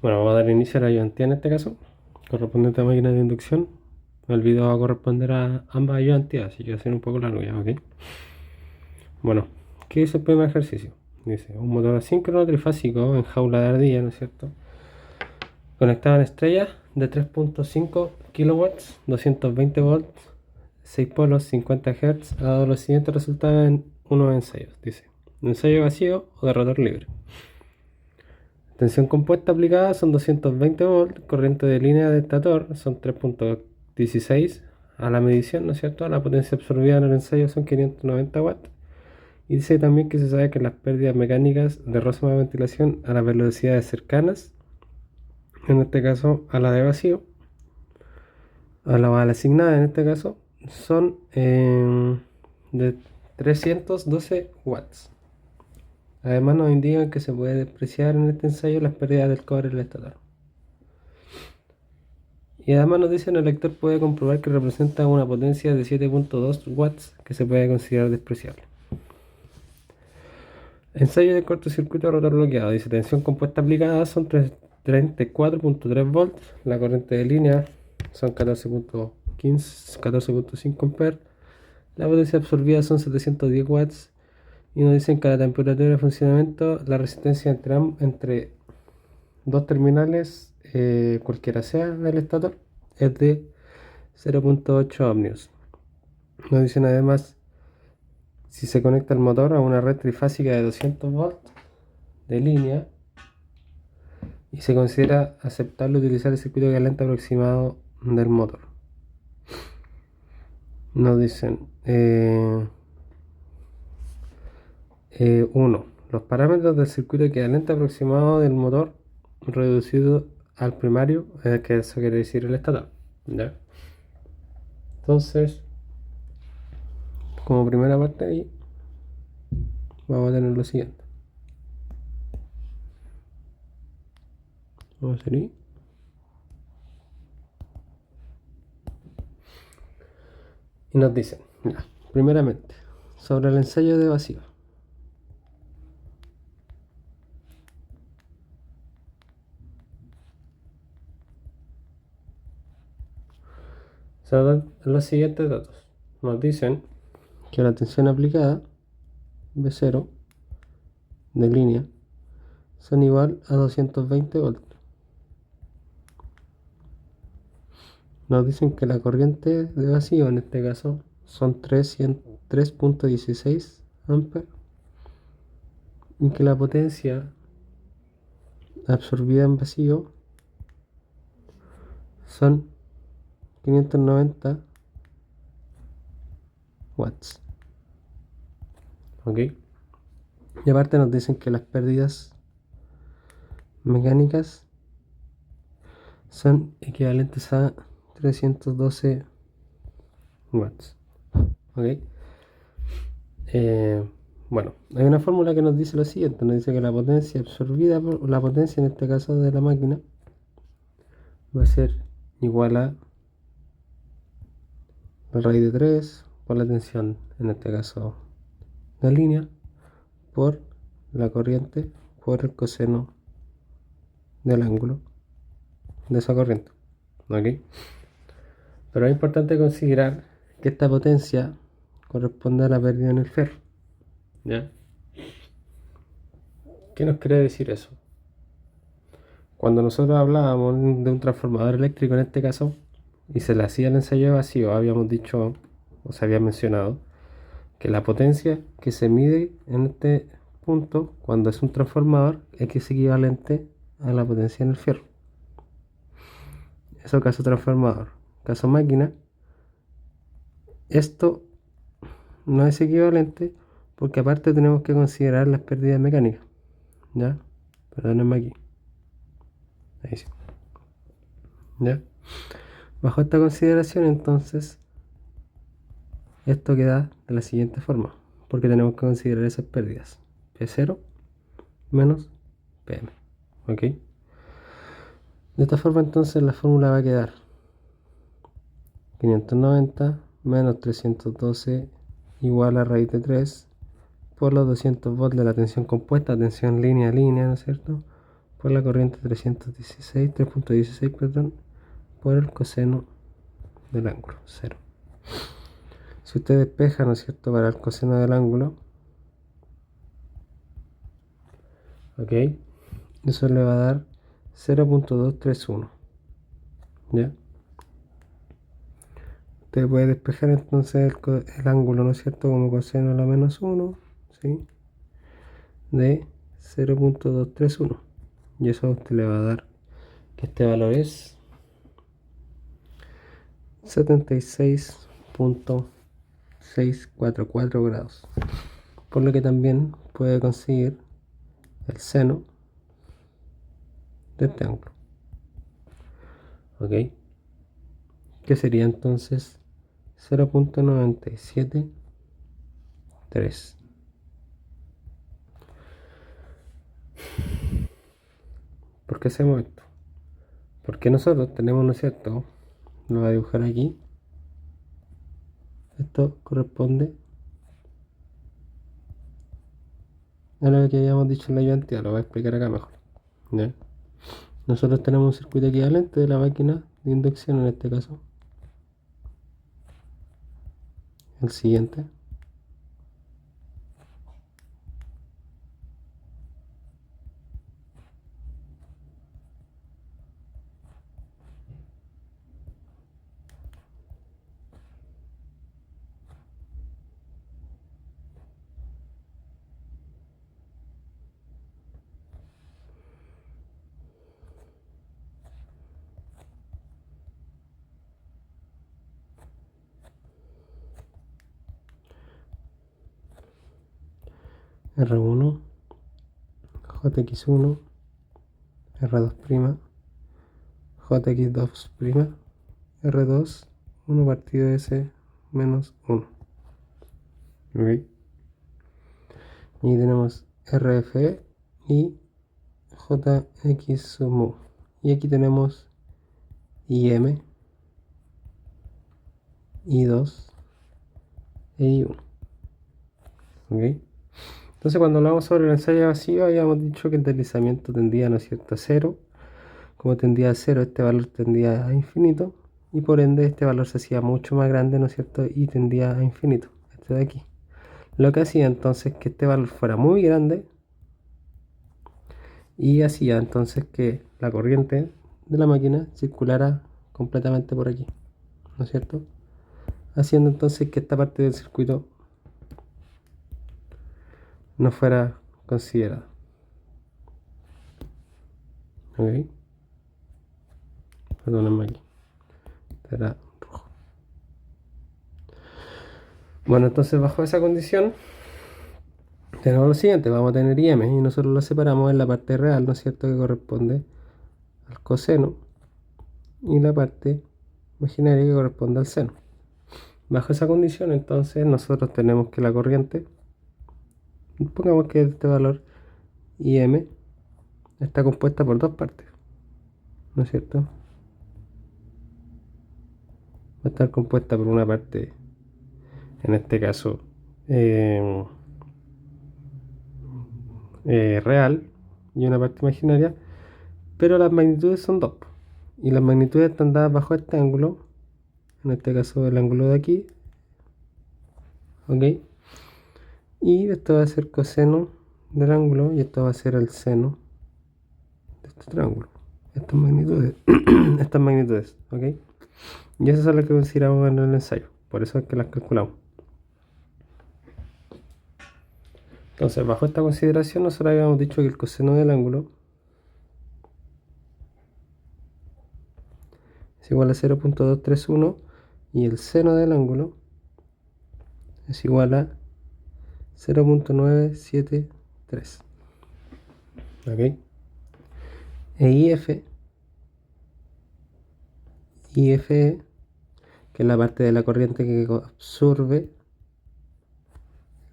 Bueno, vamos a dar inicio a la ayudantía en este caso, correspondiente a máquinas de inducción. El video va a corresponder a ambas ayudantías, así que va a ser un poco largo ya, ¿ok? Bueno, ¿qué dice el primer ejercicio? Dice, un motor asíncrono trifásico en jaula de ardilla, ¿no es cierto? Conectado en estrella de 3.5 kilowatts, 220 volts, 6 polos, 50 Hz, ha dado los siguientes resultados en unos ensayos. Dice, ensayo vacío o de rotor libre. Tensión compuesta aplicada son 220 volts, corriente de línea de estator son 3.16 a la medición, ¿no es cierto? La potencia absorbida en el ensayo son 590 watts. Y dice también que se sabe que las pérdidas mecánicas de roce de ventilación a las velocidades cercanas, en este caso a la de vacío, a la asignada en este caso, son de 312 watts. Además nos indican que se puede despreciar en este ensayo las pérdidas del cobre en el estator. Y además nos dicen el lector puede comprobar que representa una potencia de 7.2 watts que se puede considerar despreciable. Ensayo de cortocircuito rotor bloqueado. Dice tensión compuesta aplicada son 34.3 volts. La corriente de línea son 14.5 amperes. La potencia absorbida son 710 watts. Y nos dicen que a la temperatura de funcionamiento la resistencia entre dos terminales, cualquiera sea del estator, es de 0.8 ohmios. Nos dicen además si se conecta el motor a una red trifásica de 200 volts de línea y se considera aceptable utilizar el circuito equivalente aproximado del motor. Nos dicen 1. Los parámetros del circuito equivalente aproximado del motor reducido al primario, que eso quiere decir el estator, ¿ya? Entonces, como primera parte ahí, vamos a tener lo siguiente. Vamos a hacer ahí. Y nos dicen, ya, primeramente, sobre el ensayo de vacío. Se dan los siguientes datos. Nos dicen que la tensión aplicada, V0, de línea, son igual a 220 volts. Nos dicen que la corriente de vacío, en este caso, son 3.16 amperes y que la potencia absorbida en vacío son 590 watts. ¿Ok? Y aparte nos dicen que las pérdidas mecánicas son equivalentes a 312 watts. ¿Ok? Bueno, hay una fórmula que nos dice lo siguiente, nos dice que la potencia absorbida por la potencia en este caso de la máquina va a ser igual a la raíz de 3 por la tensión, en este caso la línea, por la corriente por el coseno del ángulo de esa corriente. ¿Ok? Pero es importante considerar que esta potencia corresponde a la pérdida en el ferro. ¿Ya? ¿Qué nos quiere decir eso? Cuando nosotros hablábamos de un transformador eléctrico en este caso, y se le hacía el ensayo de vacío, habíamos dicho, o se había mencionado, que la potencia que se mide en este punto, cuando es un transformador, es equivalente a la potencia en el fierro. Eso caso transformador. Caso máquina, esto no es equivalente porque aparte tenemos que considerar las pérdidas mecánicas. ¿Ya? Perdónenme aquí. Ahí sí. ¿Ya? Bajo esta consideración, entonces, esto queda de la siguiente forma, porque tenemos que considerar esas pérdidas. P0 menos PM. ¿Ok? De esta forma, entonces, la fórmula va a quedar 590 menos 312 igual a raíz de 3 por los 200 volts de la tensión compuesta, tensión línea a línea, ¿no es cierto? por la corriente 3.16, perdón, por el coseno del ángulo, 0. Si usted despeja, ¿no es cierto?, para el coseno del ángulo, ok, eso le va a dar 0.231, ¿ya? Usted puede despejar entonces el ángulo, ¿no es cierto?, como coseno a la menos 1, ¿sí?, de 0.231, y eso a usted le va a dar que este valor es 76.644 grados, por lo que también puede conseguir el seno de este ángulo, ok, que sería entonces 0.973. ¿Por qué hacemos esto? Porque nosotros tenemos, ¿no es cierto?, lo voy a dibujar aquí, esto corresponde a lo que habíamos dicho en la ayudantía, lo voy a explicar acá mejor, ¿ya? Nosotros tenemos un circuito equivalente de la máquina de inducción, en este caso el siguiente, R1, JX1, R2', JX2', R2, 1 partido S menos 1. ¿Okay? Y tenemos RF y JX sub. Y aquí tenemos IM, I2 e I1. ¿Okay? Entonces, cuando hablamos sobre el ensayo vacío, habíamos dicho que el deslizamiento tendía, ¿no es cierto?, a 0. Como tendía a 0, este valor tendía a infinito, y por ende este valor se hacía mucho más grande, ¿no es cierto?, y tendía a infinito, este de aquí. Lo que hacía entonces que este valor fuera muy grande, y hacía entonces que la corriente de la máquina circulara completamente por aquí, ¿no es cierto?, haciendo entonces que esta parte del circuito no fuera considerada. ¿Ok? Perdónenme aquí. Será rojo. Bueno, entonces bajo esa condición tenemos lo siguiente, vamos a tener IM y nosotros lo separamos en la parte real, ¿no es cierto?, que corresponde al coseno, y la parte imaginaria que corresponde al seno. Bajo esa condición entonces nosotros tenemos que la corriente, pongamos que este valor IM está compuesta por dos partes, ¿no es cierto? Va a estar compuesta por una parte, en este caso real, y una parte imaginaria, pero las magnitudes son dos, y las magnitudes están dadas bajo este ángulo, en este caso el ángulo de aquí, ok, y esto va a ser coseno del ángulo y esto va a ser el seno de este triángulo, estas magnitudes estas magnitudes, ok, y esas son las que consideramos en el ensayo, por eso es que las calculamos. Entonces, bajo esta consideración, nosotros habíamos dicho que el coseno del ángulo es igual a 0.231 y el seno del ángulo es igual a 0.973. ¿Ok? E IFE, que es la parte de la corriente que absorbe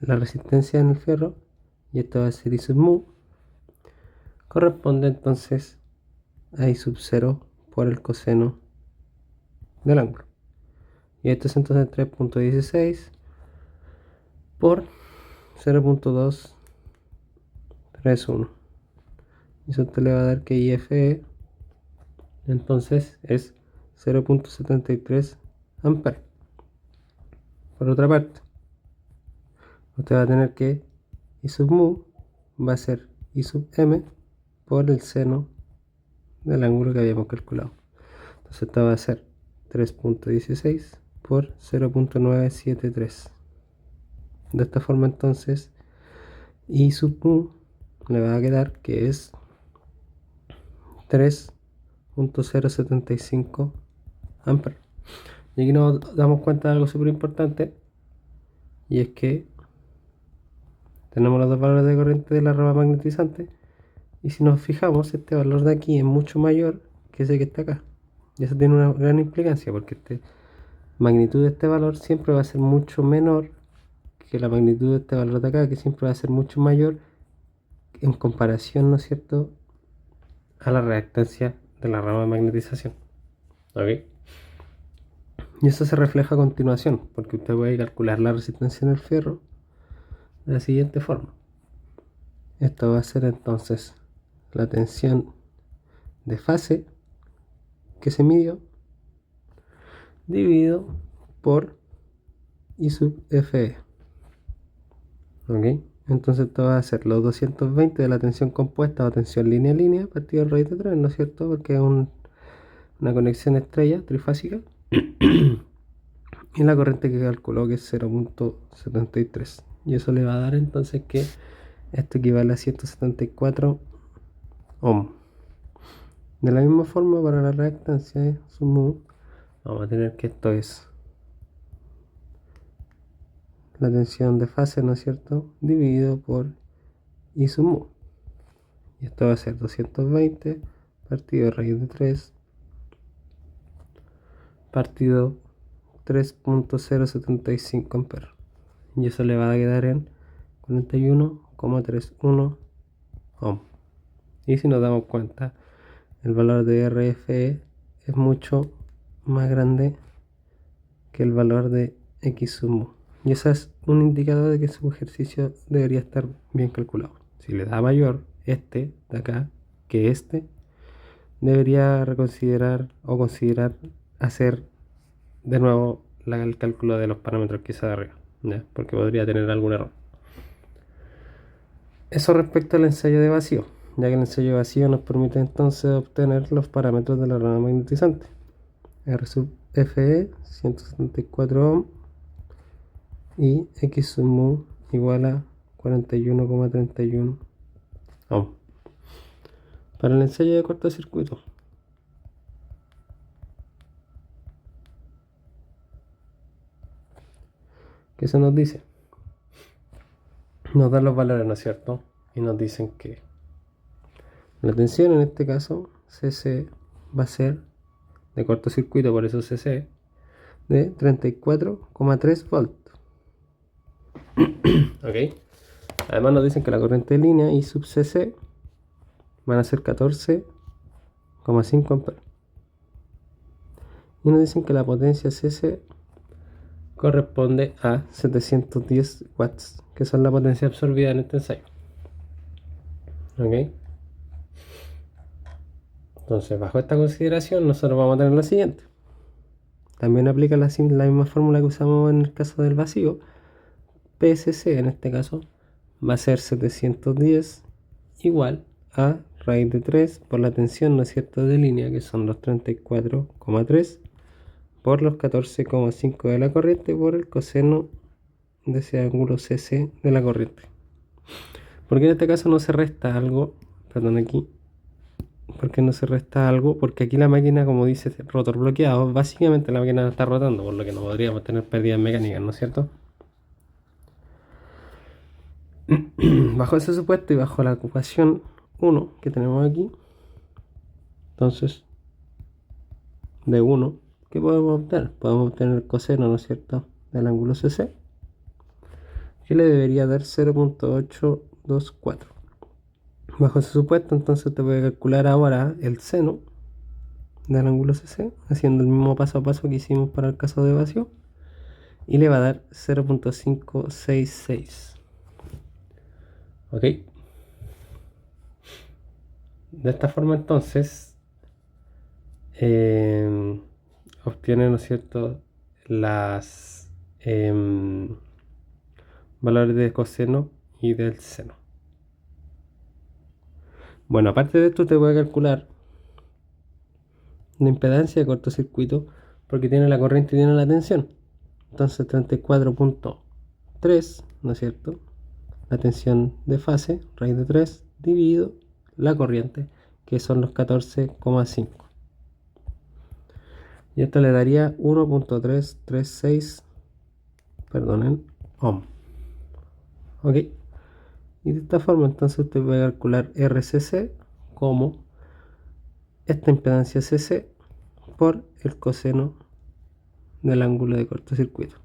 la resistencia en el fierro, y esto va a ser I sub mu, corresponde entonces a I sub 0 por el coseno del ángulo. Y esto es entonces 3.16 por 0.231. Y eso te le va a dar que IFE entonces es 0.73 amperes. Por otra parte, usted va a tener que I sub mu va a ser I sub m por el seno del ángulo que habíamos calculado. Entonces esto va a ser 3.16 por 0.973. De esta forma entonces I sub mu le va a quedar que es 3.075 amperes. Y aquí nos damos cuenta de algo súper importante, y es que tenemos los dos valores de corriente de la rama magnetizante, y si nos fijamos, este valor de aquí es mucho mayor que ese que está acá. Y eso tiene una gran implicancia, porque la magnitud de este valor siempre va a ser mucho menor que la magnitud de este valor de acá, que siempre va a ser mucho mayor en comparación, ¿no es cierto?, a la reactancia de la rama de magnetización. ¿Ok? Y eso se refleja a continuación, porque usted puede calcular la resistencia en el fierro de la siguiente forma. Esto va a ser entonces la tensión de fase que se midió dividido por I sub FE. ¿Ok? Entonces esto va a ser los 220 de la tensión compuesta o tensión línea-línea partido en raíz de 3, ¿no es cierto? Porque es una conexión estrella trifásica. Y la corriente que calculó que es 0.73. Y eso le va a dar entonces que esto equivale a 174 ohm. De la misma forma, para la reactancia sub mu, vamos a tener que esto es la tensión de fase, ¿no es cierto?, dividido por I sub mu. Y esto va a ser 220 partido raíz de 3 partido 3.075 amperes. Y eso le va a quedar en 41,31 ohm. Y si nos damos cuenta, el valor de RFE es mucho más grande que el valor de X sub mu. Y ese es un indicador de que su ejercicio debería estar bien calculado. Si le da mayor este de acá que este, debería reconsiderar o considerar hacer de nuevo el cálculo de los parámetros quizá de arriba, ¿ya? Porque podría tener algún error. Eso respecto al ensayo de vacío, ya que el ensayo de vacío nos permite entonces obtener los parámetros de la rama magnetizante. R sub FE 174 ohm y X sub mu igual a 41,31 ohm. Para el ensayo de cortocircuito, ¿qué se nos dice? Nos dan los valores, ¿no es cierto? Y nos dicen que la tensión en este caso, CC, va a ser de cortocircuito, por eso CC, de 34,3 volts. ¿Ok? Además nos dicen que la corriente de línea I sub CC van a ser 14,5 amperes. Y nos dicen que la potencia CC corresponde a 710 watts, que son la potencia absorbida en este ensayo. ¿Ok? Entonces, bajo esta consideración, nosotros vamos a tener lo siguiente. También aplica la misma fórmula que usamos en el caso del vacío. PSC en este caso va a ser 710 igual a raíz de 3 por la tensión, ¿no es cierto?, de línea, que son los 34,3 por los 14,5 de la corriente por el coseno de ese ángulo CC de la corriente. Porque en este caso no se resta algo, perdón, aquí, porque no se resta algo, porque aquí la máquina, como dice rotor bloqueado, básicamente la máquina está rotando, por lo que no podríamos tener pérdidas mecánicas, ¿no es cierto? Bajo ese supuesto y bajo la ocupación 1 que tenemos aquí, entonces de 1, ¿qué podemos obtener? Podemos obtener el coseno, ¿no es cierto?, del ángulo CC, que le debería dar 0.824. Bajo ese supuesto, entonces te voy a calcular ahora el seno del ángulo CC, haciendo el mismo paso a paso que hicimos para el caso de vacío, y le va a dar 0.566. ¿Ok? De esta forma entonces obtiene, ¿no es cierto?, las valores de coseno y del seno. Bueno, aparte de esto te voy a calcular la impedancia de cortocircuito porque tiene la corriente y tiene la tensión. Entonces 34.3, ¿no es cierto?, la tensión de fase, raíz de 3, dividido la corriente, que son los 14,5. Y esto le daría 1.336, perdonen, ohm. Ok. Y de esta forma entonces usted va a calcular RCC como esta impedancia CC por el coseno del ángulo de cortocircuito.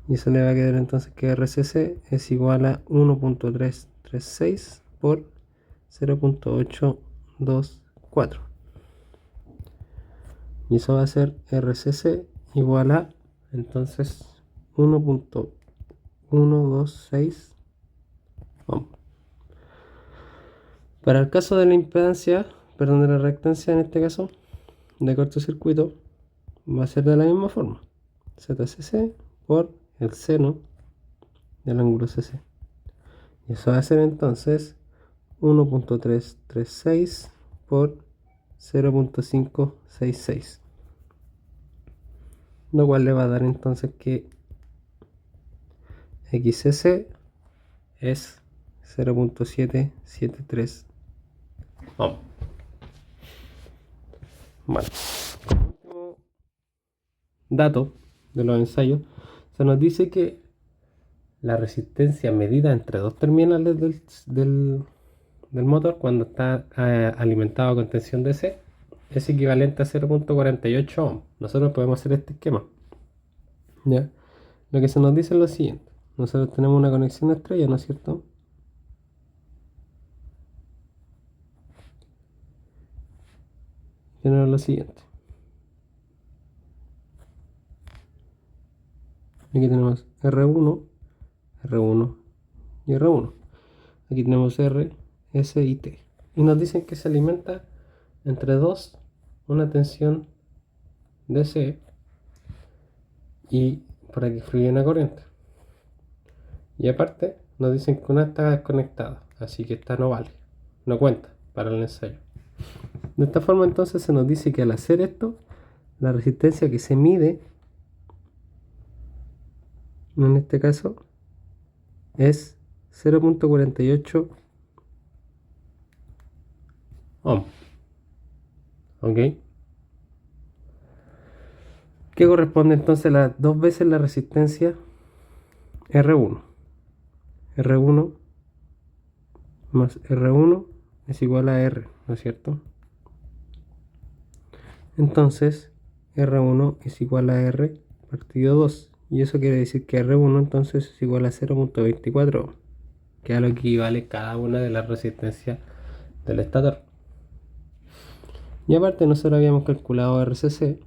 Y eso le va a quedar entonces que RCC es igual a 1.336 por 0.824. Y eso va a ser RCC igual a entonces 1.126 ohm. Para el caso de la impedancia, perdón, de la reactancia en este caso, de cortocircuito, va a ser de la misma forma. ZCC por el seno del ángulo CC. Y eso va a ser entonces 1.336 por 0.566. Lo cual le va a dar entonces que XCC es 0.773 ohm. Bueno, como último dato de los ensayos, se nos dice que la resistencia medida entre dos terminales del motor cuando está alimentado con tensión DC es equivalente a 0.48 ohm. Nosotros podemos hacer este esquema. ¿Ya? Lo que se nos dice es lo siguiente. Nosotros tenemos una conexión de estrella, ¿no es cierto? Tenemos lo siguiente. Aquí tenemos R1, R1 y R1. Aquí tenemos R, S y T. Y nos dicen que se alimenta entre dos una tensión DC y para que fluya una corriente. Y aparte nos dicen que una está desconectada, así que esta no vale, no cuenta para el ensayo. De esta forma entonces se nos dice que al hacer esto, la resistencia que se mide en este caso es 0.48 ohm. ¿Ok? ¿Qué corresponde entonces a dos veces la resistencia R1? R1 más R1 es igual a R, ¿no es cierto? Entonces R1 es igual a R partido 2. Y eso quiere decir que R1 entonces es igual a 0.24, que es a lo que equivale cada una de las resistencias del estator. Y aparte nosotros habíamos calculado RCC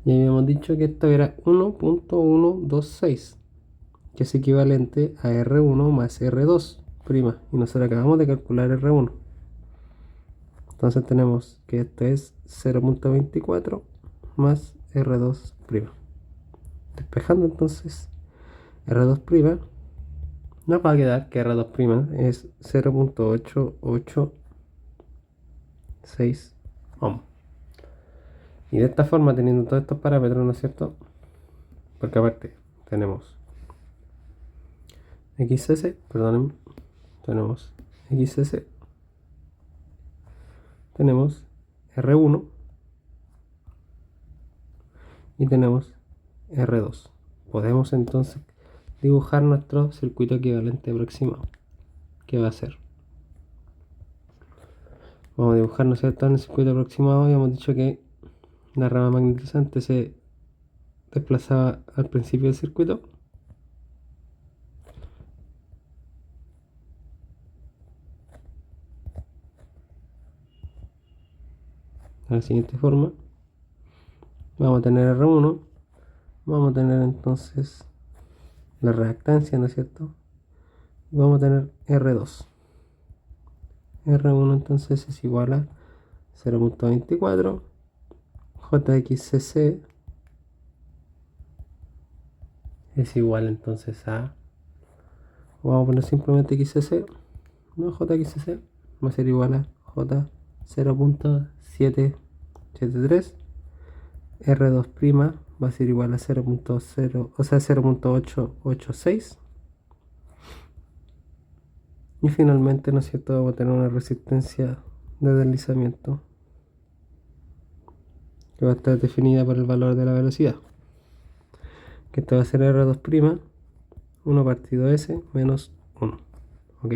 y habíamos dicho que esto era 1.126, que es equivalente a R1 más R2'. Y nosotros acabamos de calcular R1. Entonces tenemos que esto es 0.24 más R2'. Despejando entonces R2', nos va a quedar que R2' es 0.886 ohm. Y de esta forma, teniendo todos estos parámetros, ¿no es cierto? Porque aparte tenemos XCC, perdonen, tenemos XCC, tenemos R1 y tenemos R2. Podemos entonces dibujar nuestro circuito equivalente aproximado. ¿Qué va a ser? Vamos a dibujar, ¿no es cierto?, en el circuito aproximado. Habíamos dicho que la rama magnetizante se desplazaba al principio del circuito. De la siguiente forma. Vamos a tener R1. Vamos a tener entonces la reactancia, ¿no es cierto? Y vamos a tener R2. R1 entonces es igual a 0.24, JXCC es igual entonces a, vamos a poner simplemente XCC, no JXCC, va a ser igual a J 0.773, R2' va a ser igual a 0.0, o sea 0.886, y finalmente, ¿no es cierto?, vamos a tener una resistencia de deslizamiento que va a estar definida por el valor de la velocidad, que esto va a ser R2', 1 partido S menos 1, ¿ok?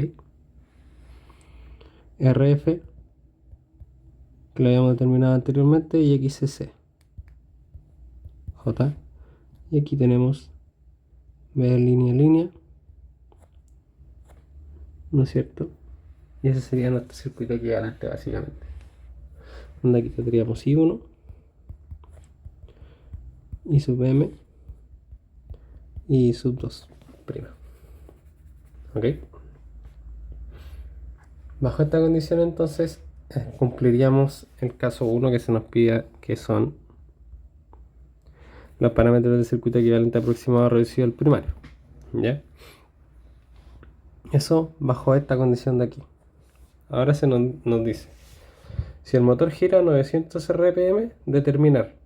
RF, que lo habíamos determinado anteriormente, y XCC, J, y aquí tenemos B línea, ¿no es cierto? Y ese sería nuestro circuito equivalente básicamente, donde aquí tendríamos I1, I sub M y I sub 2', ¿ok? Bajo esta condición entonces cumpliríamos el caso 1 que se nos pida, que son los parámetros del circuito equivalente aproximado reducido al primario, ¿ya? Eso bajo esta condición de aquí. Ahora se nos dice, si el motor gira a 900 RPM, determinar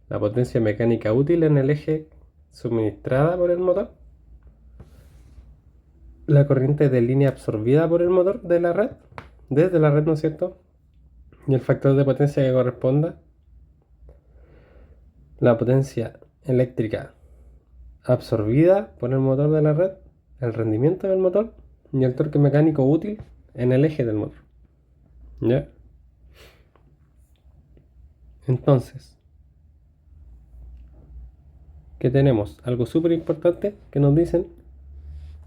la potencia mecánica útil en el eje suministrada por el motor, la corriente de línea absorbida por el motor de la red, desde la red, ¿no es cierto?, y el factor de potencia que corresponda, la potencia eléctrica absorbida por el motor de la red, el rendimiento del motor y el torque mecánico útil en el eje del motor, ¿ya? Entonces, ¿qué tenemos? Algo súper importante que nos dicen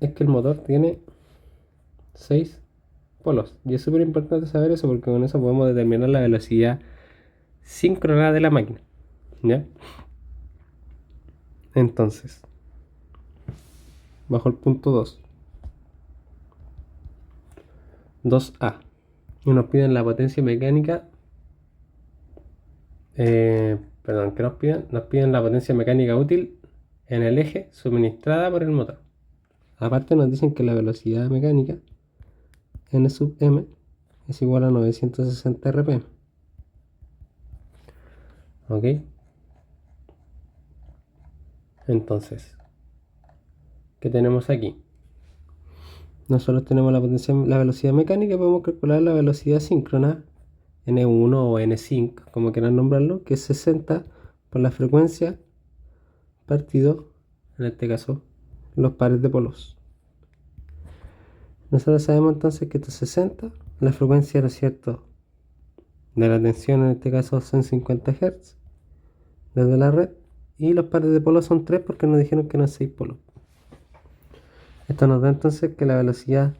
es que el motor tiene 6 polos, y es súper importante saber eso porque con eso podemos determinar la velocidad síncrona de la máquina, ¿ya? Entonces, bajo el punto 2a, y nos piden la potencia mecánica, perdón, ¿qué nos piden? Nos piden la potencia mecánica útil en el eje suministrada por el motor. Aparte nos dicen que la velocidad mecánica N sub M es igual a 960 RPM, ¿ok? Entonces, ¿qué tenemos aquí? Nosotros tenemos la velocidad mecánica y podemos calcular la velocidad síncrona N1 o N5, como quieran nombrarlo, que es 60 por la frecuencia partido, en este caso, los pares de polos. Nosotros sabemos entonces que esto es 60, la frecuencia, ¿no es cierto?, de la tensión en este caso son 50 Hz desde la red, y los pares de polos son 3 porque nos dijeron que no hay 6 polos. Esto nos da entonces que la velocidad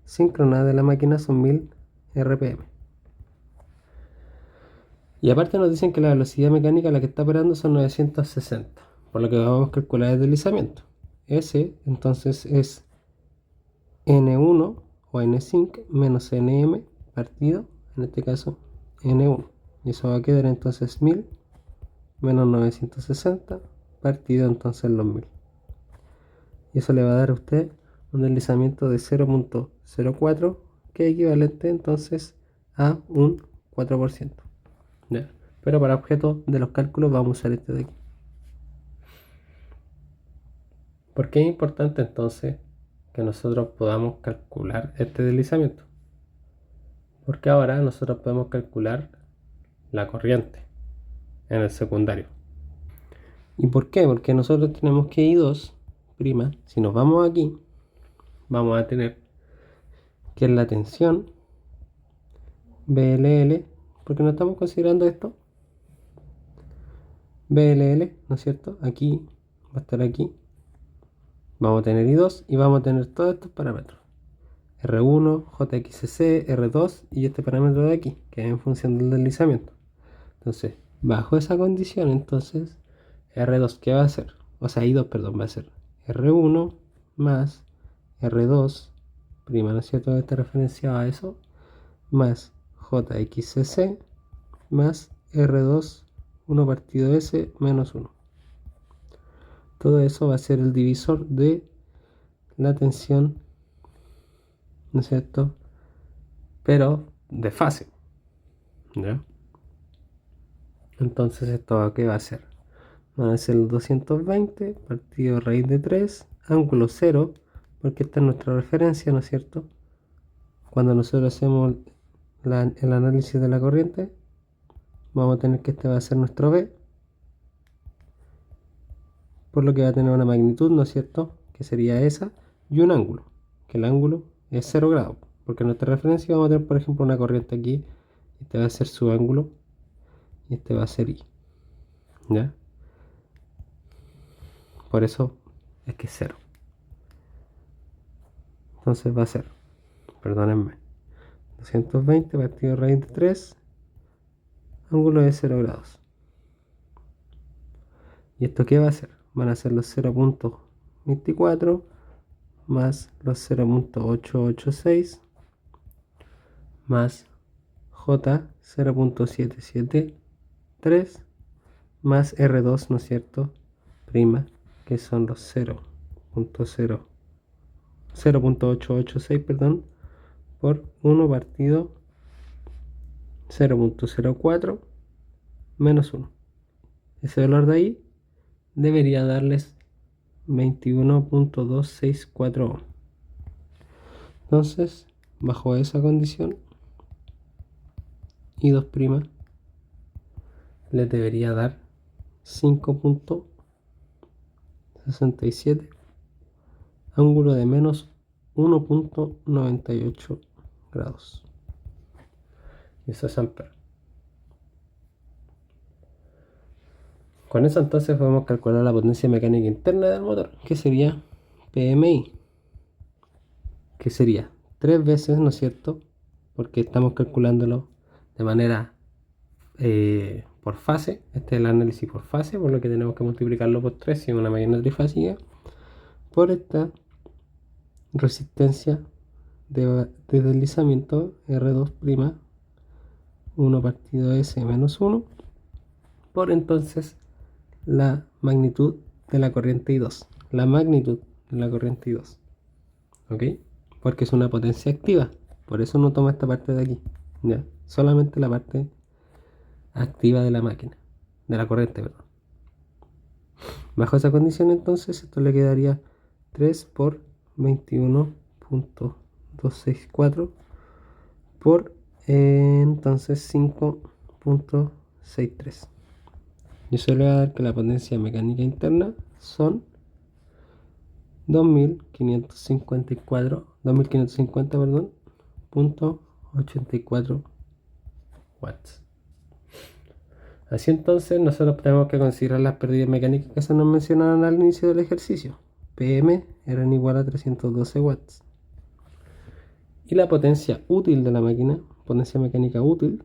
síncrona de la máquina son 1000 RPM. Y aparte nos dicen que la velocidad mecánica a la que está operando son 960, por lo que vamos a calcular el deslizamiento. Ese entonces es N1 o N5 menos Nm partido, en este caso N1. Y eso va a quedar entonces 1000 menos 960 partido entonces los 1000. Y eso le va a dar a usted un deslizamiento de 0.04, que es equivalente entonces a un 4%. ¿Ya? Pero para objeto de los cálculos vamos a usar este de aquí. ¿Por qué es importante entonces que nosotros podamos calcular este deslizamiento? Porque ahora nosotros podemos calcular la corriente en el secundario. ¿Y por qué? Porque nosotros tenemos que I2', si nos vamos aquí, vamos a tener que es la tensión BLL, porque no estamos considerando esto, BLL, ¿no es cierto? Aquí va a estar aquí, vamos a tener I2 y vamos a tener todos estos parámetros, R1, JXC, R2 y este parámetro de aquí, que es en función del deslizamiento. Entonces, bajo esa condición, entonces, R2, ¿qué va a ser? O sea, I2, perdón, va a ser R1 más R2 ¿no es cierto? Está referenciado a eso, más JXC más R2 1 partido S menos 1. Todo eso va a ser el divisor de la tensión, ¿no es cierto? Pero de fase, ¿ya? Entonces, ¿esto qué va a ser? Van a ser el 220 partido raíz de 3, ángulo 0, porque esta es nuestra referencia, ¿no es cierto? Cuando nosotros hacemos el análisis de la corriente, vamos a tener que este va a ser nuestro B, por lo que va a tener una magnitud, ¿no es cierto? Que sería esa, y un ángulo, que el ángulo es 0 grados, porque en nuestra referencia vamos a tener, por ejemplo, una corriente aquí, este va a ser su ángulo, y este va a ser I, ¿ya? Por eso es que es 0. Entonces va a ser, perdónenme, 220 partido raíz de 3, ángulo de 0 grados. ¿Y esto qué va a ser? Van a ser los 0.24 más los 0.886 más J 0.773 más R2, ¿no es cierto? Prima, que son los 0.886, perdón, por 1 partido 0.04 menos 1. Ese valor de ahí debería darles 21.264 ohm. Entonces, bajo esa condición, I2' les debería dar 5.67, ángulo de menos 1.98 grados. Y eso es amper. Con eso entonces podemos calcular la potencia mecánica interna del motor, que sería PMI, que sería 3 veces, ¿no es cierto? Porque estamos calculándolo de manera por fase. Este es el análisis por fase, por lo que tenemos que multiplicarlo por 3 si es una máquina trifásica, por esta resistencia de deslizamiento R2', 1 partido S menos 1, por entonces la magnitud de la corriente I2. La magnitud de la corriente I2. ¿Ok? Porque es una potencia activa. Por eso no toma esta parte de aquí. ¿Ya? Solamente la parte activa de la máquina. De la corriente, perdón. Bajo esa condición, entonces, esto le quedaría 3 por 21.264 por entonces 5.63. Y eso le va a dar que la potencia mecánica interna son 2550, perdón, .84 watts. Así entonces nosotros tenemos que considerar las pérdidas mecánicas que se nos mencionaron al inicio del ejercicio. PM eran igual a 312 watts. Y la potencia útil de la máquina, potencia mecánica útil,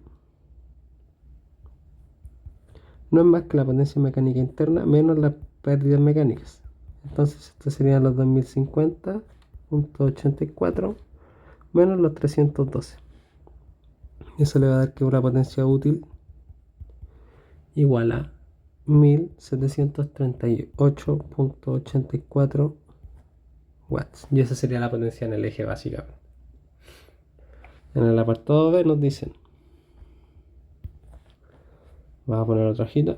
no es más que la potencia mecánica interna menos las pérdidas mecánicas. Entonces estos serían los 2050.84 menos los 312. Eso le va a dar que una potencia útil igual a 1738.84 watts. Y esa sería la potencia en el eje básicamente. En el apartado B nos dicen, vamos a poner otra hojita.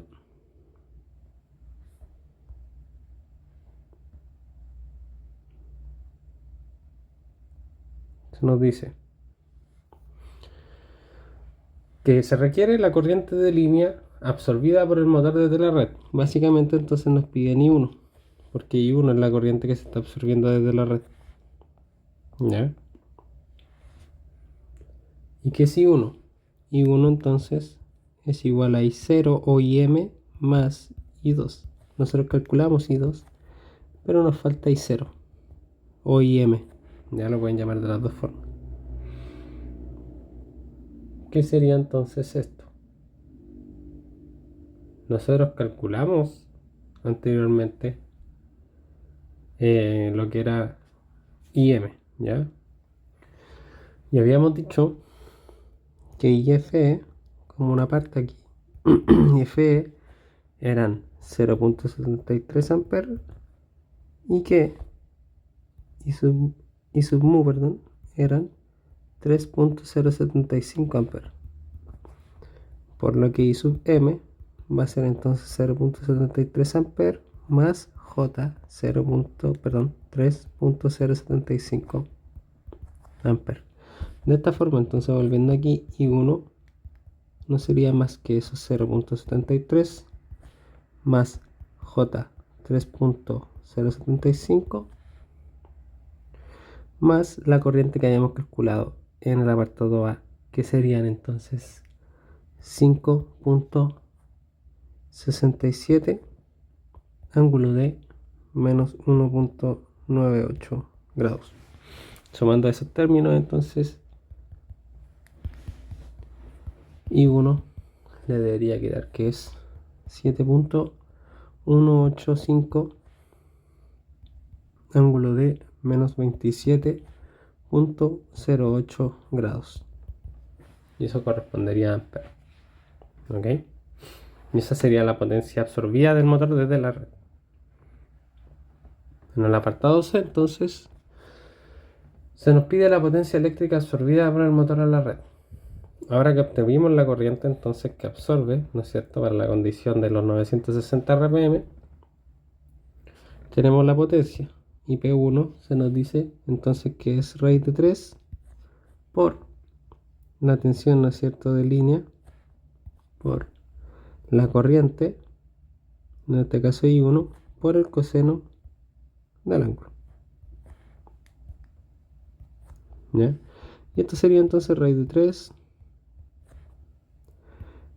Se nos dice que se requiere la corriente de línea absorbida por el motor desde la red. Básicamente entonces nos piden I1, porque I1 es la corriente que se está absorbiendo desde la red. ¿Ya? ¿Y qué es I1? I1 entonces es igual a I0 o IM más I2. Nosotros calculamos I2, pero nos falta I0 o IM. Ya lo pueden llamar de las dos formas. ¿Qué sería entonces esto? Nosotros calculamos anteriormente lo que era IM, ¿ya? Y habíamos dicho que IFE, como una parte aquí, IFE eran 0.73 amperes y que y sub mu, perdón, eran 3.075 amperes. Por lo que I sub m va a ser entonces 0.73 amperes más J 3.075 amperes. De esta forma, entonces volviendo aquí, I1 no sería más que esos 0.73 más J 3.075 más la corriente que hayamos calculado en el apartado A, que serían entonces 5.67 ángulo de menos 1.98 grados. Sumando esos términos, entonces I1 le debería quedar que es 7.185 ángulo de menos 27.08 grados. Y eso correspondería a amperes. ¿Ok? Y esa sería la potencia absorbida del motor desde la red. En el apartado C, entonces, se nos pide la potencia eléctrica absorbida por el motor a la red. Ahora que obtuvimos la corriente entonces que absorbe, ¿no es cierto?, para la condición de los 960 RPM, tenemos la potencia. Y P1 se nos dice entonces que es raíz de 3 por la tensión, ¿no es cierto?, de línea, por la corriente, en este caso I1, por el coseno del ángulo. ¿Ya? Y esto sería entonces raíz de 3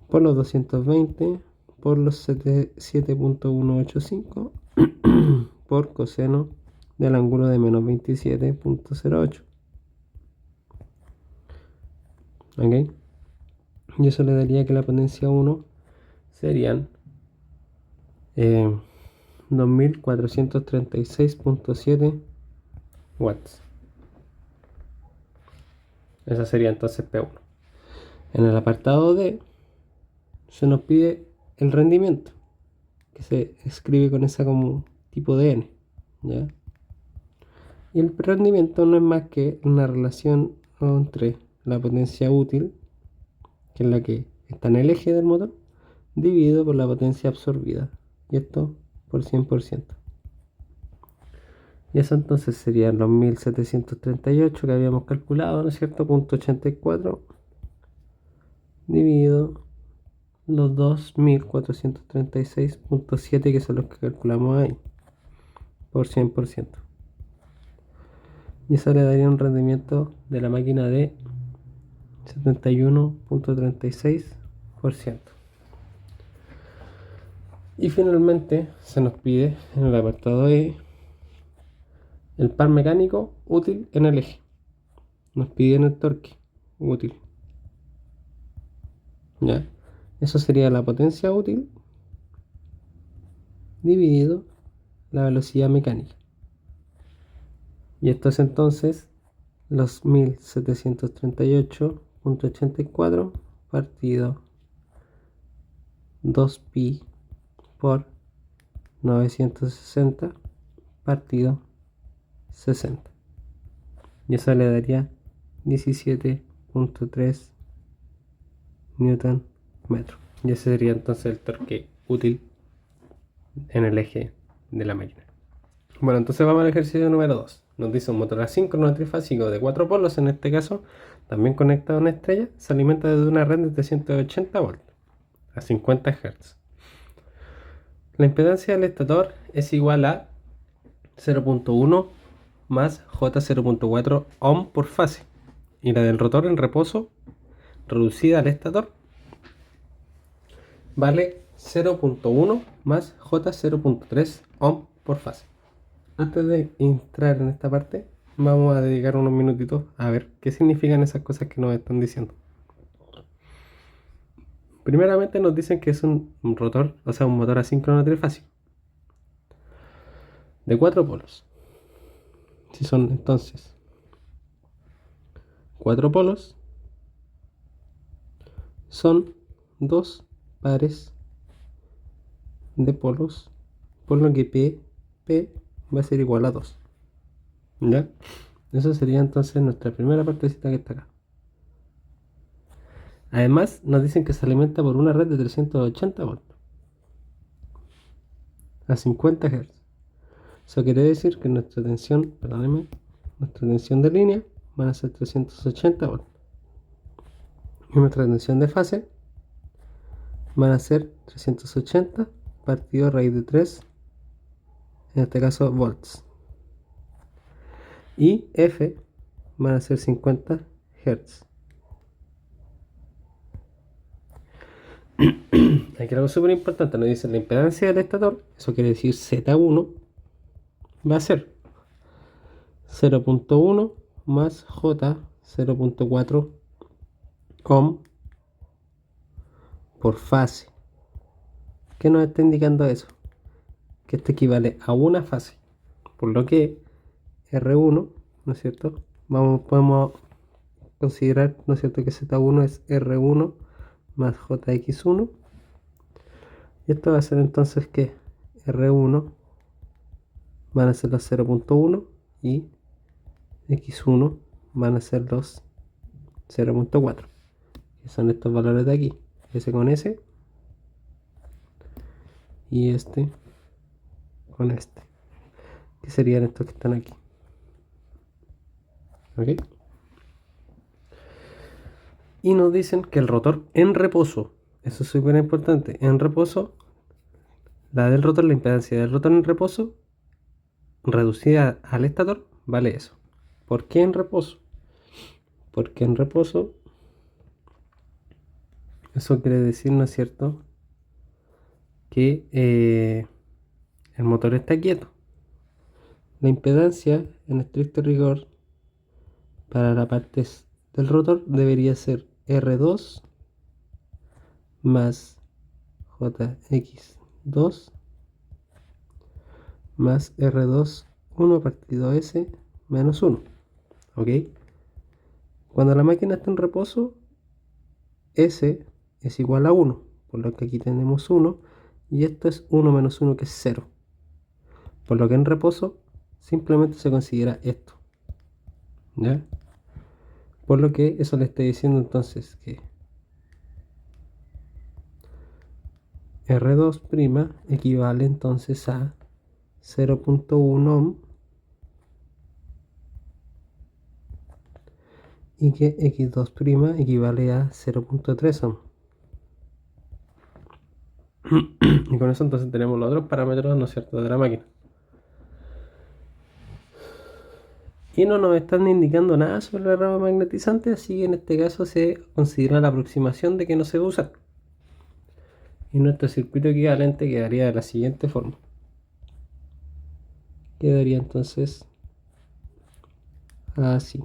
por los 220 por los 7.185 por coseno del ángulo de menos 27.08. ¿Ok? Y eso le daría que la potencia 1 serían 2436.7 watts. Esa sería entonces P1. En el apartado D se nos pide el rendimiento, que se escribe con esa como tipo de N, ¿ya? Y el rendimiento no es más que una relación entre la potencia útil, que es la que está en el eje del motor, dividido por la potencia absorbida, y esto por 100%. Y eso entonces serían los 1738 que habíamos calculado, ¿no es cierto? Punto 84 dividido los 2436.7 que son los que calculamos ahí, por 100%. Y eso le daría un rendimiento de la máquina de 71.36%. Y finalmente se nos pide en el apartado E el par mecánico útil en el eje. Nos piden el torque útil. ¿Ya? Eso sería la potencia útil dividido la velocidad mecánica. Y esto es entonces los 1738.84 partido 2pi por 960 partido 60. Y eso le daría 17.3 newton metro. Y ese sería entonces el torque útil en el eje de la máquina. Bueno, entonces vamos al ejercicio número 2. Nos dice un motor asíncrono trifásico de 4 polos, en este caso también conectado a una estrella, se alimenta desde una red de 380 volts a 50 Hz. La impedancia del estator es igual a 0.1 más J 0.4 ohm por fase, y la del rotor en reposo reducida al estator vale 0.1 más J 0.3 ohm por fase. Antes de entrar en esta parte, vamos a dedicar unos minutitos a ver qué significan esas cosas que nos están diciendo. Primeramente nos dicen que es un rotor, o sea, un motor asíncrono trifásico de 4 polos. Si son entonces 4 polos son 2 pares de polos, por lo que P va a ser igual a 2. ¿Ya? Eso sería entonces nuestra primera partecita que está acá. Además, nos dicen que se alimenta por una red de 380 volts a 50 Hz. Eso quiere decir que nuestra tensión, perdónenme, nuestra tensión de línea van a ser 380 volts. Y nuestra tensión de fase van a ser 380 partido raíz de 3, en este caso volts. Y F van a ser 50 Hz. Aquí algo súper importante, nos dice la impedancia del estator, eso quiere decir Z1, va a ser 0.1 más J 0.4 ohm por fase. ¿Qué nos está indicando eso? Que esto equivale a una fase, por lo que R1, ¿no es cierto? Podemos considerar, ¿no es cierto?, que Z1 es R1 más JX1. Y esto va a ser entonces que R1 van a ser los 0.1 y X1 van a ser los 0.4, que son estos valores de aquí, S con S y este con este, que serían estos que están aquí. ¿Ok? Y nos dicen que el rotor en reposo, eso es súper importante, en reposo, la del rotor, la impedancia del rotor en reposo reducida al estator, vale eso. ¿Por qué en reposo? Porque en reposo, eso quiere decir, ¿no es cierto?, que el motor está quieto. La impedancia, en estricto rigor, para la parte del rotor debería ser R2 más JX2 más R2 1 partido S menos 1. ¿Ok? Cuando la máquina está en reposo, S es igual a 1, por lo que aquí tenemos 1, y esto es 1 menos 1, que es 0. Por lo que en reposo simplemente se considera esto. ¿Ya? Por lo que eso le estoy diciendo entonces que R2' equivale entonces a 0.1 ohm y que X2' equivale a 0.3 ohm. Y con eso entonces tenemos los otros parámetros, ¿no es cierto?, de la máquina. Y no nos están indicando nada sobre la rama magnetizante, así que en este caso se considera la aproximación de que no se va a usar. Y nuestro circuito equivalente quedaría de la siguiente forma. Quedaría entonces así.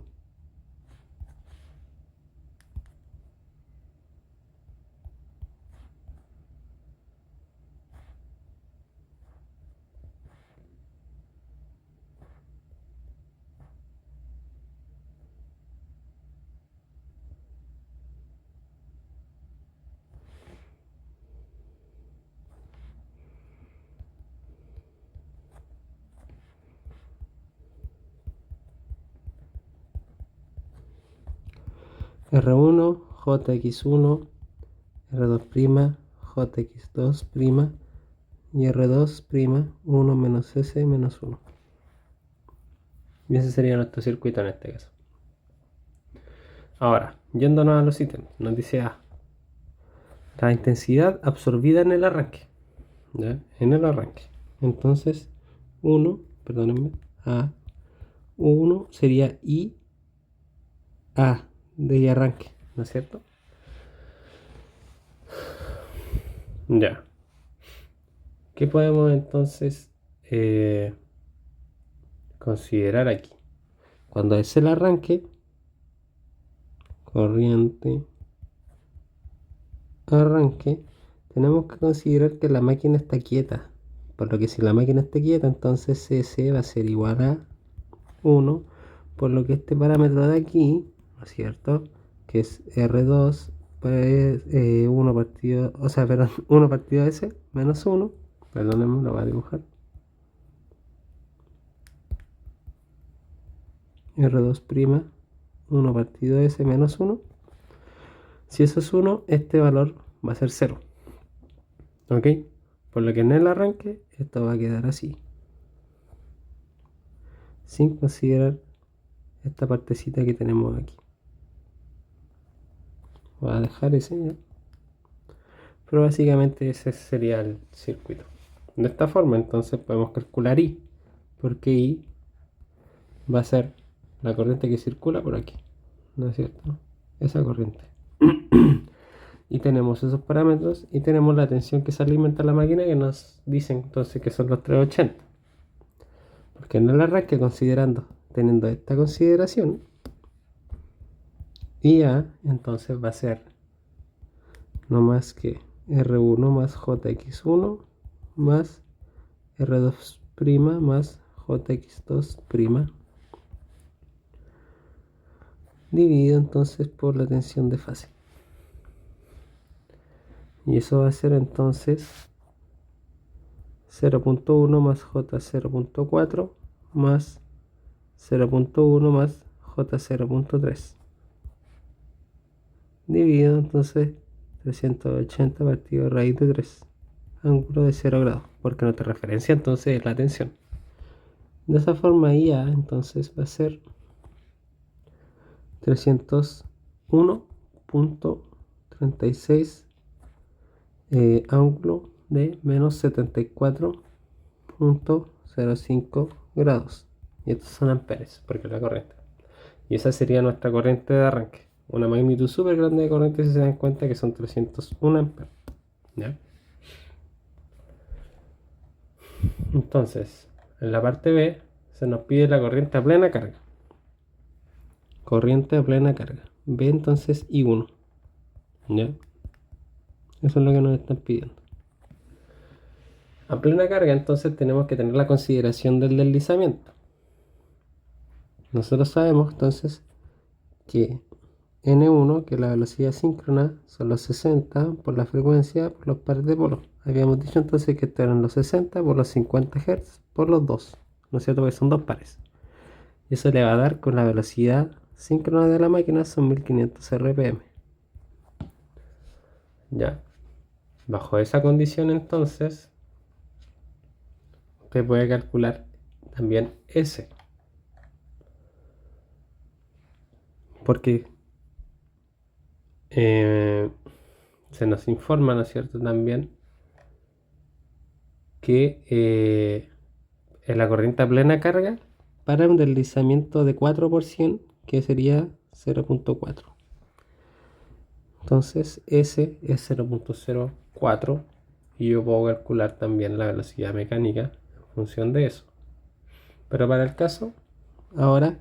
R1, JX1, R2', JX2' y R2', 1 menos S menos 1. Y ese sería nuestro circuito en este caso. Ahora, yéndonos a los ítems, nos dice A, la intensidad absorbida en el arranque. ¿Ya? En el arranque. Entonces, 1, perdónenme, A1 sería IA de arranque, ¿no es cierto? Ya. ¿Qué podemos entonces considerar aquí? Cuando es el arranque, corriente, arranque, tenemos que considerar que la máquina está quieta. Por lo que si la máquina está quieta, entonces CS va a ser igual a 1. Por lo que este parámetro de aquí, ¿no es cierto? Que es R2, pues 1 partido, o sea, perdón, 1 partido S menos 1, perdónenme, lo voy a dibujar. R2', 1 partido S menos 1. Si eso es 1, este valor va a ser 0. ¿Ok? Por lo que en el arranque esto va a quedar así. Sin considerar esta partecita que tenemos aquí. Voy a dejar ese ya. Pero básicamente ese sería el circuito. De esta forma entonces podemos calcular I. Porque I va a ser la corriente que circula por aquí. ¿No es cierto? Esa corriente. Y tenemos esos parámetros y tenemos la tensión que se alimenta la máquina, que nos dicen entonces que son los 380. Porque en el arranque, teniendo esta consideración, IA entonces va a ser no más que R1 más JX1 más R2' más JX2', dividido entonces por la tensión de fase. Y eso va a ser entonces 0.1 más J0.4 más 0.1 más J0.3, dividido entonces 380 partido raíz de 3, ángulo de 0 grados, porque nuestra referencia entonces es la tensión. De esa forma IA entonces va a ser 301.36 ángulo de menos 74.05 grados. Y estos son amperes, porque es la corriente. Y esa sería nuestra corriente de arranque. Una magnitud súper grande de corriente, si se dan cuenta que son 301 amperes. ¿Ya? Entonces, en la parte B se nos pide la corriente a plena carga. Corriente a plena carga. B entonces I1. ¿Ya? Eso es lo que nos están pidiendo. A plena carga entonces tenemos que tener la consideración del deslizamiento. Nosotros sabemos entonces que N1, que la velocidad síncrona, son los 60 por la frecuencia por los pares de polos. Habíamos dicho entonces que esto eran los 60 por los 50 Hz por los 2, ¿no es cierto? Porque son 2 pares. Y eso le va a dar con la velocidad síncrona de la máquina, son 1500 RPM. Ya. Bajo esa condición entonces, usted puede calcular también S. Porque se nos informa, ¿no es cierto?, también que en la corriente a plena carga, para un deslizamiento de 4%, que sería 0.4. Entonces S es 0.04 y yo puedo calcular también la velocidad mecánica en función de eso. Pero para el caso, ahora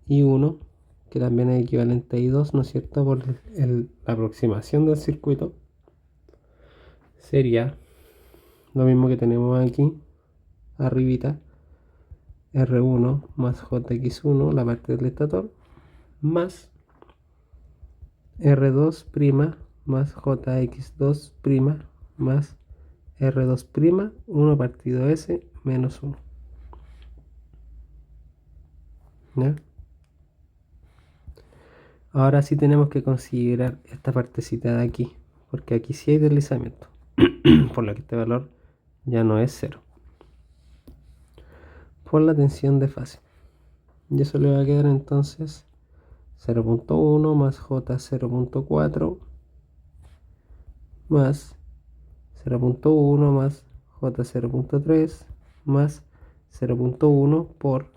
I1, que también es equivalente a I2, ¿no es cierto?, por la aproximación del circuito, sería lo mismo que tenemos aquí arribita, R1 más JX1, la parte del estator, más R2' más JX2' más R2', 1 partido S menos 1. ¿Ya? Ahora sí tenemos que considerar esta partecita de aquí, porque aquí sí hay deslizamiento, por lo que este valor ya no es 0, por la tensión de fase. Y eso le va a quedar entonces 0.1 más J0.4 más 0.1 más J0.3 más 0.1 por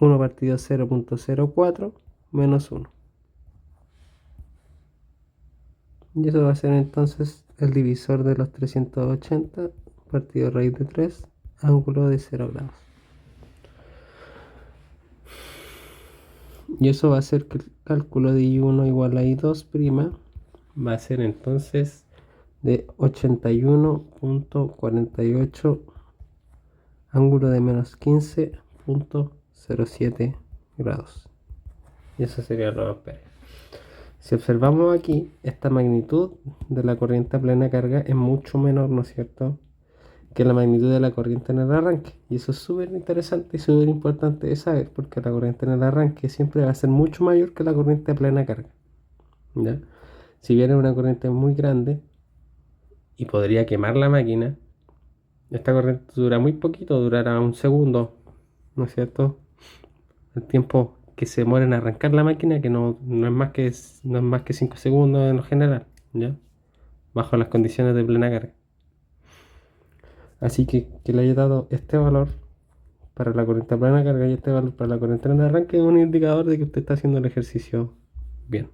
1 partido 0.04 menos 1. Y eso va a ser entonces el divisor de los 380 partido raíz de 3, ángulo de 0 grados. Y eso va a ser que el cálculo de I1 igual a I2' va a ser entonces de 81.48, ángulo de menos 15.07 grados. Y eso sería los amperes. Si observamos aquí, esta magnitud de la corriente a plena carga es mucho menor, ¿no es cierto?, que la magnitud de la corriente en el arranque. Y eso es súper interesante y súper importante de saber, porque la corriente en el arranque siempre va a ser mucho mayor que la corriente a plena carga, ¿ya? Si viene una corriente muy grande y podría quemar la máquina, esta corriente dura muy poquito, durará un segundo, ¿no es cierto? El tiempo que se demora en arrancar la máquina, que no es más que 5 segundos en lo general, ¿ya? Bajo las condiciones de plena carga. Así que le haya dado este valor para la corriente a plena carga y este valor para la corriente en arranque es un indicador de que usted está haciendo el ejercicio bien.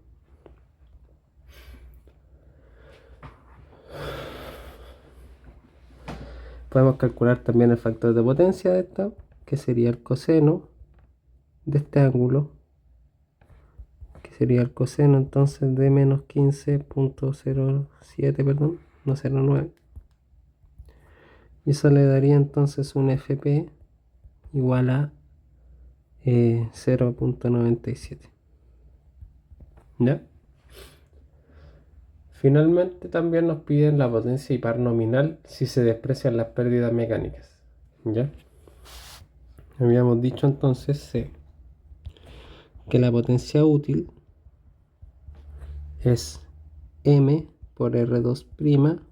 Podemos calcular también el factor de potencia de esta, que sería el coseno de este ángulo, que sería el coseno entonces de menos 15.07, perdón, no 09. Y eso le daría entonces un FP igual a 0.97. ¿Ya? Finalmente también nos piden la potencia par nominal si se desprecian las pérdidas mecánicas. ¿Ya? Habíamos dicho entonces C, que la potencia útil es M por R2',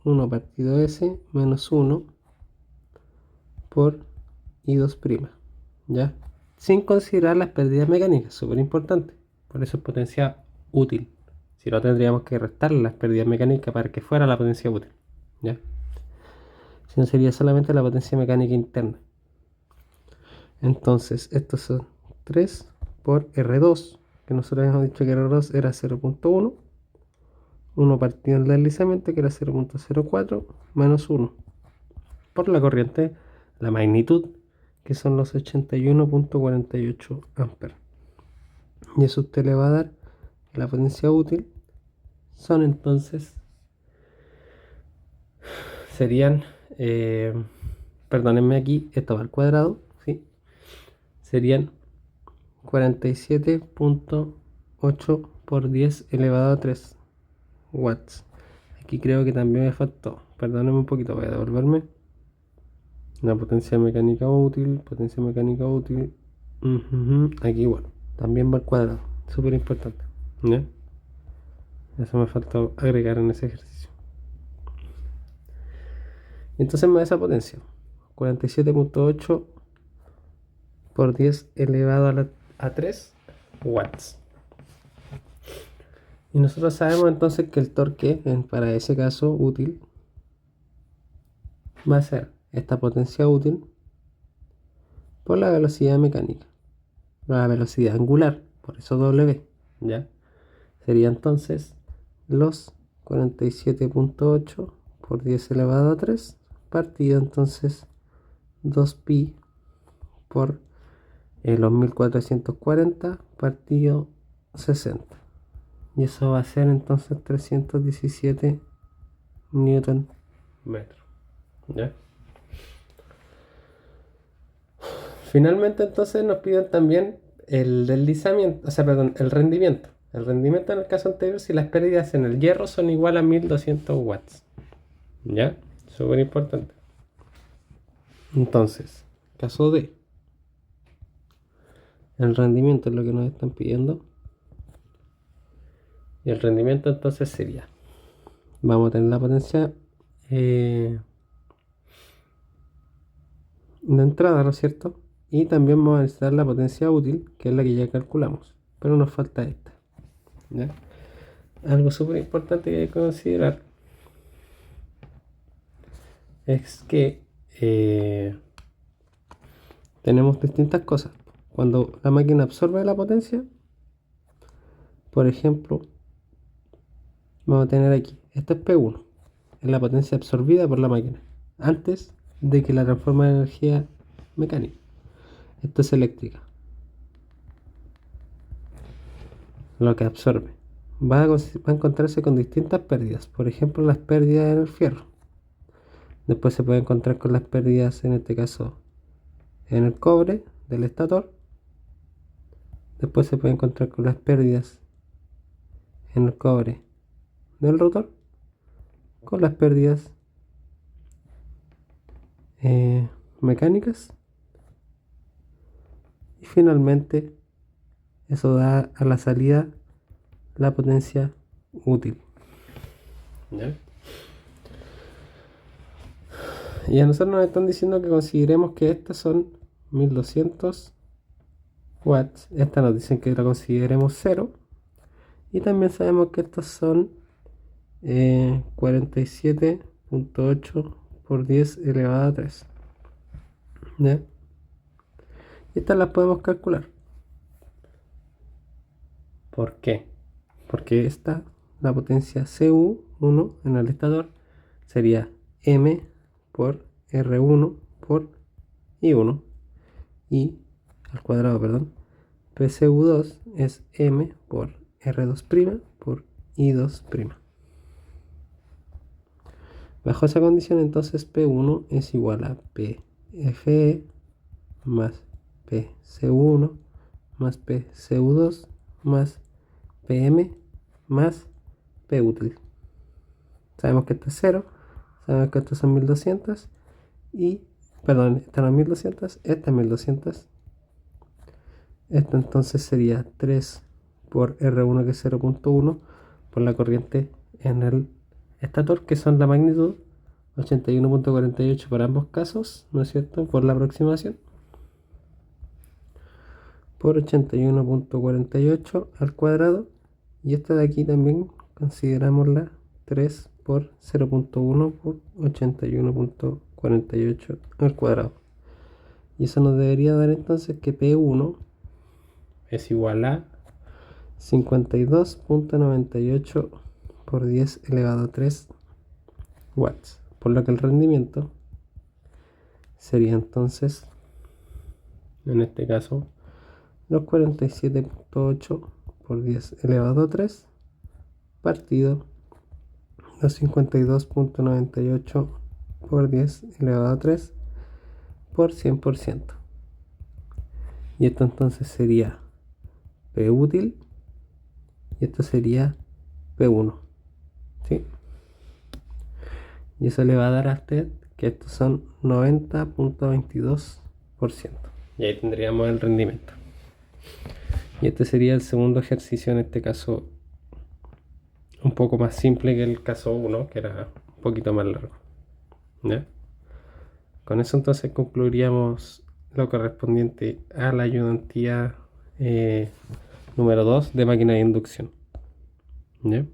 1 partido S menos 1 por I2', ¿ya? Sin considerar las pérdidas mecánicas, súper importante. Por eso es potencia útil. Si no, tendríamos que restar las pérdidas mecánicas para que fuera la potencia útil, ¿ya? Si no, sería solamente la potencia mecánica interna. Entonces, estos son 3 por R2, que nosotros habíamos dicho que R2 era 0.1, 1 partido en el deslizamiento, que era 0.04, menos 1, por la corriente, la magnitud, que son los 81.48 amperes. Y eso usted le va a dar la potencia útil. Son entonces, serían, perdónenme aquí, esto va al cuadrado, ¿sí? Serían 47.8 por 10 elevado a 3 watts. Aquí creo que también me faltó, perdónenme un poquito, voy a devolverme. La potencia mecánica útil, aquí igual, también va al cuadrado, súper importante, ¿ya? Eso me faltó agregar en ese ejercicio. Entonces me da esa potencia, 47.8 por 10 elevado a 3 watts. Y nosotros sabemos entonces que el torque, para ese caso útil, va a ser esta potencia útil por la velocidad mecánica, la velocidad angular, por eso W, ¿ya? Sería entonces los 47.8 por 10 elevado a 3 partido entonces 2pi por los 1440 partido 60. Y eso va a ser entonces 317 newton metro. ¿Ya? Finalmente entonces nos piden también el deslizamiento, el rendimiento. El rendimiento en el caso anterior si las pérdidas en el hierro son igual a 1200 watts. ¿Ya? Súper importante. Entonces, caso D. El rendimiento es lo que nos están pidiendo. Y el rendimiento entonces sería, vamos a tener la potencia de entrada, ¿no es cierto? Y también vamos a necesitar la potencia útil, que es la que ya calculamos, pero nos falta esta, ¿ya? Algo súper importante que hay que considerar es que tenemos distintas cosas. Cuando la máquina absorbe la potencia, por ejemplo, vamos a tener aquí, esto es P1, es la potencia absorbida por la máquina antes de que la transforme en energía mecánica. Esto es eléctrica, lo que absorbe. Va a encontrarse con distintas pérdidas, por ejemplo las pérdidas en el fierro. Después se puede encontrar con las pérdidas, en este caso, en el cobre del estator. Después se puede encontrar con las pérdidas en el cobre del rotor, con las pérdidas mecánicas, y finalmente eso da a la salida la potencia útil. ¿Ya? Y a nosotros nos están diciendo que consideremos que estas son 1200 watts. Estas nos dicen que la consideremos 0. Y también sabemos que estas son 47.8 por 10 elevado a 3. ¿Ya? Y estas las podemos calcular. ¿Por qué? Porque esta, la potencia CU1 en el estator, sería M por R1 por I1 y al cuadrado, perdón. PCU2 es M por R2' por I2'. Bajo esa condición, entonces P1 es igual a PFE más PCU1 más PCU2 más PM más P útil. Sabemos que esto es 0, sabemos que estos son 1200 y, perdón, esta no es 1200, esta es 1200. Esto entonces sería 3 por R1, que es 0.1, por la corriente en el estator, que son la magnitud 81.48 para ambos casos, ¿no es cierto? Por la aproximación. Por 81.48 al cuadrado. Y esta de aquí también consideramosla 3 por 0.1 por 81.48 al cuadrado. Y eso nos debería dar entonces que P1 es igual a 52.98 por 10 elevado a 3 watts. Por lo que el rendimiento sería entonces, en este caso, los 47.8 por 10 elevado a 3 partido los 52.98 por 10 elevado a 3 por 100%. Y esto entonces sería P útil y esto sería P1. ¿Sí? Y eso le va a dar a usted que estos son 90.22%. Y ahí tendríamos el rendimiento. Y este sería el segundo ejercicio, en este caso un poco más simple que el caso 1, que era un poquito más largo. ¿Ya? Con eso entonces concluiríamos lo correspondiente a la ayudantía número 2 de máquina de inducción. ¿Ya?